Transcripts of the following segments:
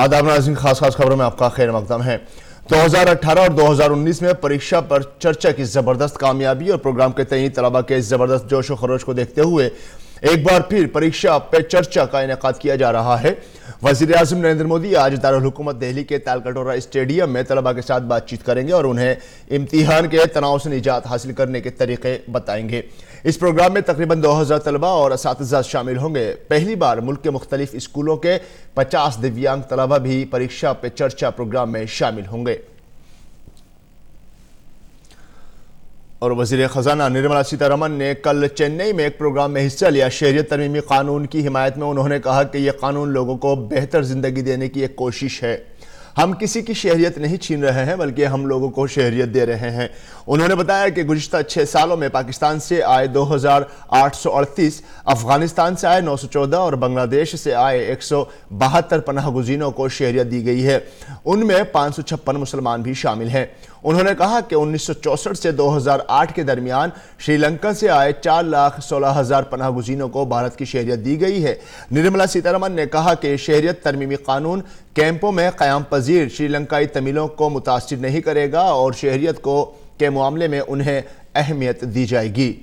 आदाब नाज़रीन, खास खबरों में आपका खैर मकदम है। 2018 और 2019 में परीक्षा पर चर्चा की जबरदस्त कामयाबी और प्रोग्राम के तय तलबा के जबरदस्त जोश व खरोश को देखते हुए एक बार फिर परीक्षा पे चर्चा का इनेकाद किया जा रहा है। वज़ीर आज़म नरेंद्र मोदी आज दारुल हुकूमत दिल्ली के तालकटोरा स्टेडियम में तलबा के साथ बातचीत करेंगे और उन्हें इम्तिहान के तनाव से निजात हासिल करने के तरीके बताएंगे। इस प्रोग्राम में तकरीबन 2000 तलबा और असातिज़ा शामिल होंगे। पहली बार मुल्क के मुख्तलिफ स्कूलों के 50 दिव्यांग तलबा भी परीक्षा पे चर्चा प्रोग्राम में शामिल होंगे। और वज़ीर ख़जाना निर्मला सीतारमन ने कल चेन्नई में एक प्रोग्राम में हिस्सा लिया। शहरियत तरमीमी कानून की हिमायत में उन्होंने कहा कि यह कानून लोगों को बेहतर ज़िंदगी देने की एक कोशिश है। हम किसी की शहरियत नहीं छीन रहे हैं बल्कि हम लोगों को शहरियत दे रहे हैं। उन्होंने बताया कि गुज़िश्ता 6 सालों में पाकिस्तान से आए 2838, अफगानिस्तान से आए 914 और बांग्लादेश से आए 172 पनाह गुज़ीनों को शहरियत दी गई है। उनमें 556 मुसलमान भी शामिल हैं। उन्होंने कहा कि 1964 से 2008 के दरमियान श्रीलंका से आए 4,16,000 पनाह गुज़ीनों को भारत की शहरियत दी गई है। निर्मला सीतारमन ने कहा कि शहरियत तरमीमी कानून कैंपों में क़याम पजीर श्रीलंकाई तमिलों को मुतासिर नहीं करेगा और शहरियत के मामले में उन्हें अहमियत दी जाएगी।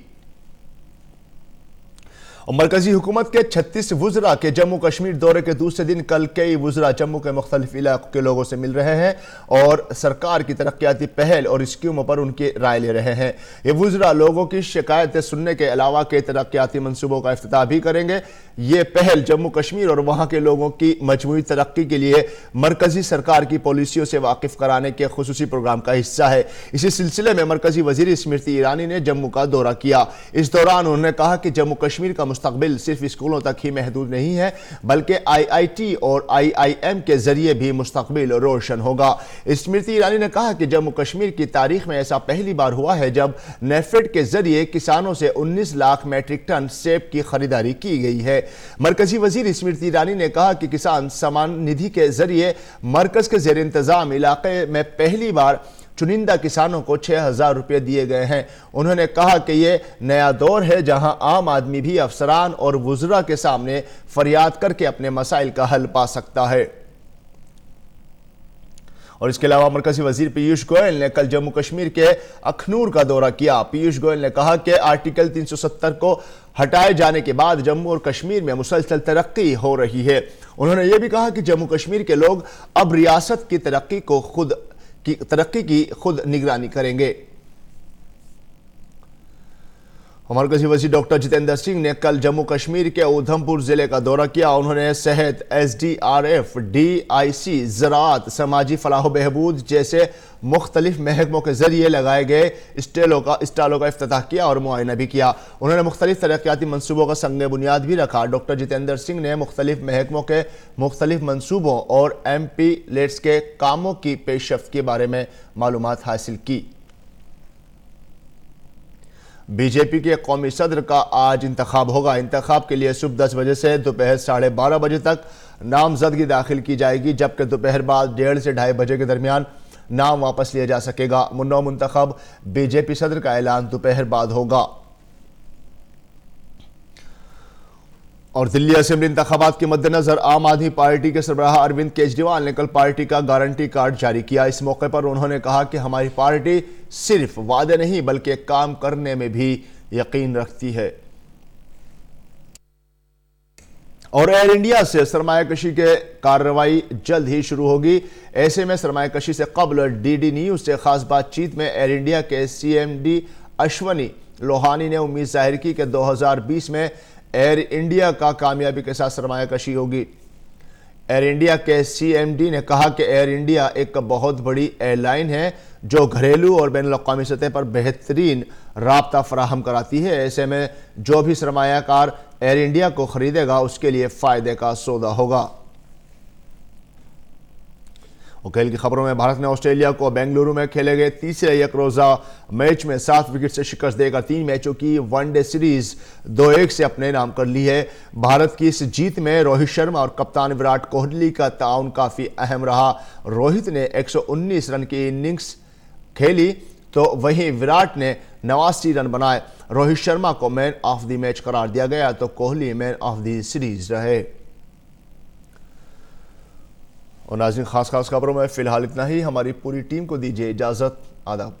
मरकजी हुकूमत के 36 वुज़रा के जम्मू कश्मीर दौरे के दूसरे दिन कल कई वुज़रा जम्मू के मुख्तलिफ इलाकों के लोगों से मिल रहे हैं और सरकार की तरक्याती पहल और स्कीमों पर उनकी राय ले रहे हैं। ये वुज़रा लोगों की शिकायतें सुनने के अलावा कई तरक्याती मनसूबों का इफ्तिताह भी करेंगे। ये पहल जम्मू कश्मीर और वहाँ के लोगों की मजमूई तरक्की के लिए मरकजी सरकार की पॉलिसियों से वाकिफ कराने के खुसूसी प्रोग्राम का हिस्सा है। इसी सिलसिले में मरकजी वज़ीर स्मृति ईरानी ने जम्मू का दौरा किया। इस दौरान उन्होंने कहा कि जम्मू कश्मीर का मुस्तकबिल सिर्फ स्कूलों तक ही महदूद नहीं है बल्कि IIT और IIM के जरिए भी मुस्तकबिल रोशन होगा। स्मृति ईरानी ने कहा कि जम्मू कश्मीर की तारीख में ऐसा पहली बार हुआ है जब नेफेड के जरिए किसानों से 19 लाख मैट्रिक टन सेब की खरीदारी की गई है। मरकजी वजीर स्मृति ईरानी ने कहा कि किसान सम्मान निधि के जरिए मरकज के जेर इंतजाम इलाके में पहली बार चुनिंदा किसानों को 6,000 रुपये दिए गए हैं। उन्होंने कहा कि यह नया दौर है जहां आम आदमी भी अफसरान और वुज़रा के सामने फरियाद करके अपने मसाइल का हल पा सकता है। और इसके अलावा मरकजी वजीर पीयूष गोयल ने कल जम्मू कश्मीर के अखनूर का दौरा किया। पीयूष गोयल ने कहा कि आर्टिकल 370 को हटाए जाने के बाद जम्मू और कश्मीर में मुसलसल तरक्की हो रही है। उन्होंने ये भी कहा कि जम्मू कश्मीर के लोग अब रियासत की तरक्की की खुद निगरानी करेंगे। मरकजी वज़ीर डॉक्टर जितेंद्र सिंह ने कल जम्मू कश्मीर के उधमपुर जिले का दौरा किया। उन्होंने सेहत, SDRF, DIC, ज़राअत, समाजी फलाह बहबूद जैसे मुख्तलिफ महकमों के जरिए लगाए गए स्टॉलों का इफ्तिताह किया और मुआयना भी किया। उन्होंने मुख्तलिफ तरक्याती मनसूबों का संग बुनियाद भी रखा। डॉक्टर जितेंद्र सिंह ने मुख्तलिफ महकमों के मुख्तलिफ मनसूबों और MPLATS के कामों की पेशरफ्त के बारे में मालूमात हासिल की। बीजेपी के कौमी सदर का आज इंतखाब होगा। इंतखाब के लिए सुबह 10 बजे से दोपहर 12:30 बजे तक नामजदगी दाखिल की जाएगी, जबकि दोपहर बाद 1:30 से 2:30 बजे के दरमियान नाम वापस लिया जा सकेगा। मुंतखब बीजेपी सदर का ऐलान दोपहर बाद होगा। और दिल्ली असेंबली इंतखाबात के मद्देनजर आम आदमी पार्टी के सरबराह अरविंद केजरीवाल ने कल पार्टी का गारंटी कार्ड जारी किया। इस मौके पर उन्होंने कहा कि हमारी पार्टी सिर्फ वादे नहीं बल्कि काम करने में भी यकीन रखती है। और एयर इंडिया से सरमायाकशी के कार्रवाई जल्द ही शुरू होगी। ऐसे में सरमायाकशी से कबल DD न्यूज से खास बातचीत में एयर इंडिया के CMD अश्वनी लोहानी ने उम्मीद जाहिर की कि 2020 में एयर इंडिया का कामयाबी के साथ सरमायाकशी होगी। एयर इंडिया के CMD ने कहा कि एयर इंडिया एक बहुत बड़ी एयरलाइन है जो घरेलू और बैनुल-अक़वामी सतह पर बेहतरीन राब्ता फराहम कराती है। ऐसे में जो भी सरमायाकार एयर इंडिया को खरीदेगा उसके लिए फ़ायदे का सौदा होगा। खेल की खबरों में भारत ने ऑस्ट्रेलिया को बेंगलुरु में खेले गए तीसरे एक रोज़ा मैच में 7 विकेट से शिकस्त देकर 3 मैचों की वनडे सीरीज 2-1 से अपने नाम कर ली है। भारत की इस जीत में रोहित शर्मा और कप्तान विराट कोहली का ताउन काफ़ी अहम रहा। रोहित ने 119 रन की इनिंग्स खेली तो वहीं विराट ने 89 रन बनाए। रोहित शर्मा को मैन ऑफ द मैच करार दिया गया तो Kohli man of the series रहे। और नाज़रीन, खास खबरों में फ़िलहाल इतना ही। हमारी पूरी टीम को दीजिए इजाज़त। आदाब।